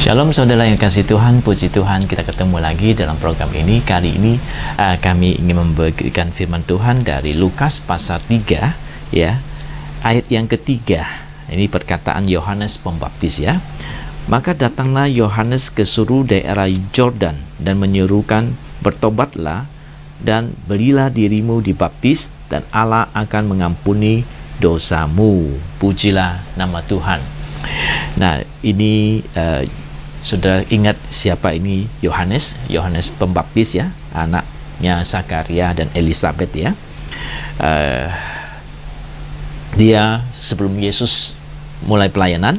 Shalom saudara yang kasih Tuhan, puji Tuhan kita ketemu lagi dalam program ini. Kali ini kami ingin memberikan firman Tuhan dari Lukas pasal 3 ya, ayat yang ketiga. Ini perkataan Yohanes Pembaptis ya. Maka datanglah Yohanes ke seluruh daerah Yordan dan menyuruhkan, bertobatlah dan berilah dirimu dibaptis dan Allah akan mengampuni dosamu. Pujilah nama Tuhan. Nah, ini sudah ingat siapa ini Yohanes? Yohanes Pembaptis ya, anaknya Zakaria dan Elisabeth ya. Dia sebelum Yesus mulai pelayanan,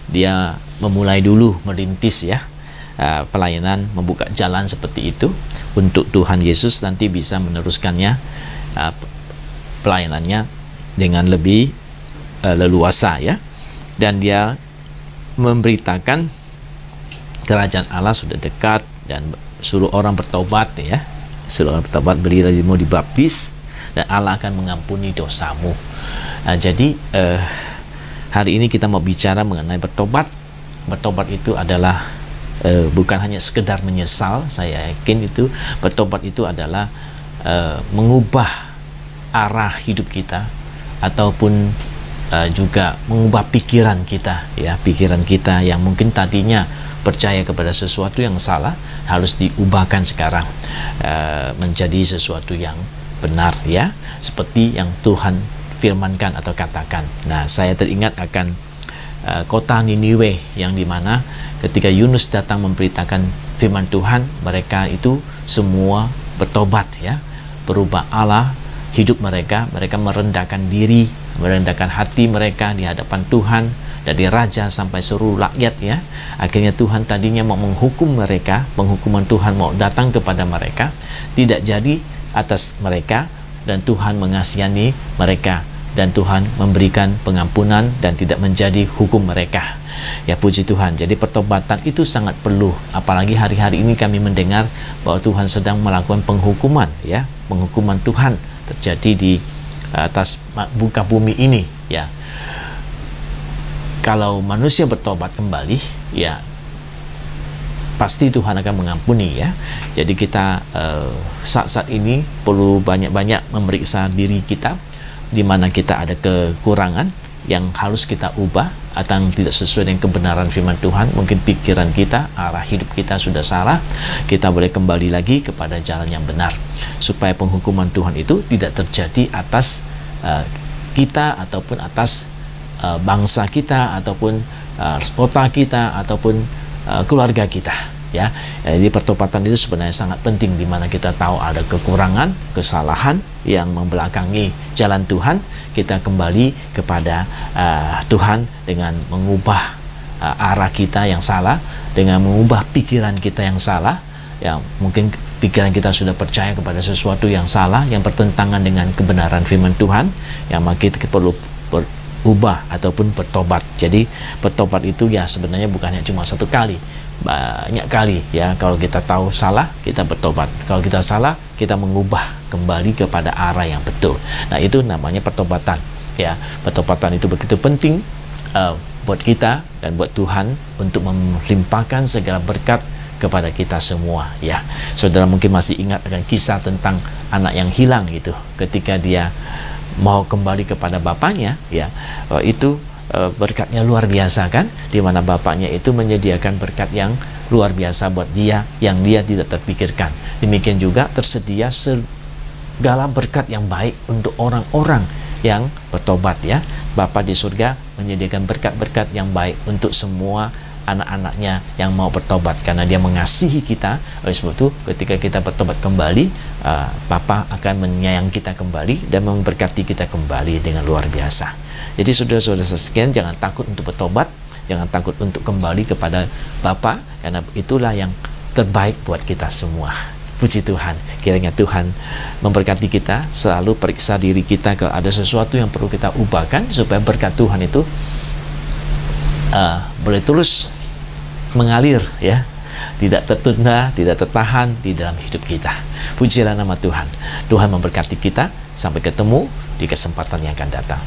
dia memulai dulu merintis ya, pelayanan, membuka jalan seperti itu untuk Tuhan Yesus nanti bisa meneruskannya, pelayanannya dengan lebih leluasa ya. Dan dia memberitakan kerajaan Allah sudah dekat dan suruh orang bertobat ya, suruh orang bertobat, berilah dirimu dibaptis dan Allah akan mengampuni dosamu. Jadi hari ini kita mau bicara mengenai bertobat. Bertobat itu adalah bukan hanya sekedar menyesal. Saya yakin itu bertobat itu adalah mengubah arah hidup kita ataupun juga mengubah pikiran kita ya, pikiran kita yang mungkin tadinya percaya kepada sesuatu yang salah harus diubahkan sekarang menjadi sesuatu yang benar ya, seperti yang Tuhan firmankan atau katakan. Nah, saya teringat akan kota Niniwe yang dimana ketika Yunus datang memberitakan firman Tuhan, mereka itu semua bertobat ya, berubah Allah hidup mereka, mereka merendahkan diri, merendahkan hati mereka di hadapan Tuhan, dari raja sampai seluruh rakyat ya. Akhirnya Tuhan tadinya mau menghukum mereka, penghukuman Tuhan mau datang kepada mereka, tidak jadi atas mereka, dan Tuhan mengasihani mereka dan Tuhan memberikan pengampunan dan tidak menjadi hukum mereka ya. Puji Tuhan. Jadi pertobatan itu sangat perlu, apalagi hari-hari ini kami mendengar bahwa Tuhan sedang melakukan penghukuman ya, penghukuman Tuhan terjadi di atas muka bumi ini ya. Kalau manusia bertobat kembali ya, pasti Tuhan akan mengampuni ya. Jadi kita saat-saat ini perlu banyak-banyak memeriksa diri kita, di mana kita ada kekurangan yang harus kita ubah atau yang tidak sesuai dengan kebenaran firman Tuhan. Mungkin pikiran kita, arah hidup kita sudah salah, kita boleh kembali lagi kepada jalan yang benar, supaya penghukuman Tuhan itu tidak terjadi atas kita ataupun atas bangsa kita ataupun kota kita ataupun keluarga kita ya. Jadi pertobatan itu sebenarnya sangat penting, di mana kita tahu ada kekurangan, kesalahan yang membelakangi jalan Tuhan. Kita kembali kepada Tuhan dengan mengubah arah kita yang salah, dengan mengubah pikiran kita yang salah ya. Mungkin pikiran kita sudah percaya kepada sesuatu yang salah, yang bertentangan dengan kebenaran firman Tuhan, yang maka kita perlu ubah ataupun bertobat. Jadi bertobat itu ya sebenarnya bukan hanya cuma satu kali, banyak kali ya. Kalau kita tahu salah, kita bertobat. Kalau kita salah, kita mengubah kembali kepada arah yang betul. Nah, itu namanya pertobatan ya. Pertobatan itu begitu penting buat kita dan buat Tuhan untuk melimpahkan segala berkat kepada kita semua ya. Saudara mungkin masih ingat akan kisah tentang anak yang hilang itu, ketika dia mau kembali kepada bapaknya ya, itu berkatnya luar biasa kan, di mana bapaknya itu menyediakan berkat yang luar biasa buat dia yang dia tidak terpikirkan. Demikian juga tersedia segala berkat yang baik untuk orang-orang yang bertobat ya. Bapa di surga menyediakan berkat-berkat yang baik untuk semua anak-anaknya yang mau bertobat, karena dia mengasihi kita. Oleh sebab itu ketika kita bertobat kembali, Bapa akan menyayangi kita kembali dan memberkati kita kembali dengan luar biasa. Jadi saudara-saudara sekalian, jangan takut untuk bertobat, jangan takut untuk kembali kepada Bapa, karena itulah yang terbaik buat kita semua. Puji Tuhan. Kiranya Tuhan memberkati kita, selalu periksa diri kita kalau ada sesuatu yang perlu kita ubahkan, supaya berkat Tuhan itu boleh terus mengalir ya, tidak tertunda, tidak tertahan di dalam hidup kita. Pujilah nama Tuhan. Tuhan memberkati kita. Sampai ketemu di kesempatan yang akan datang.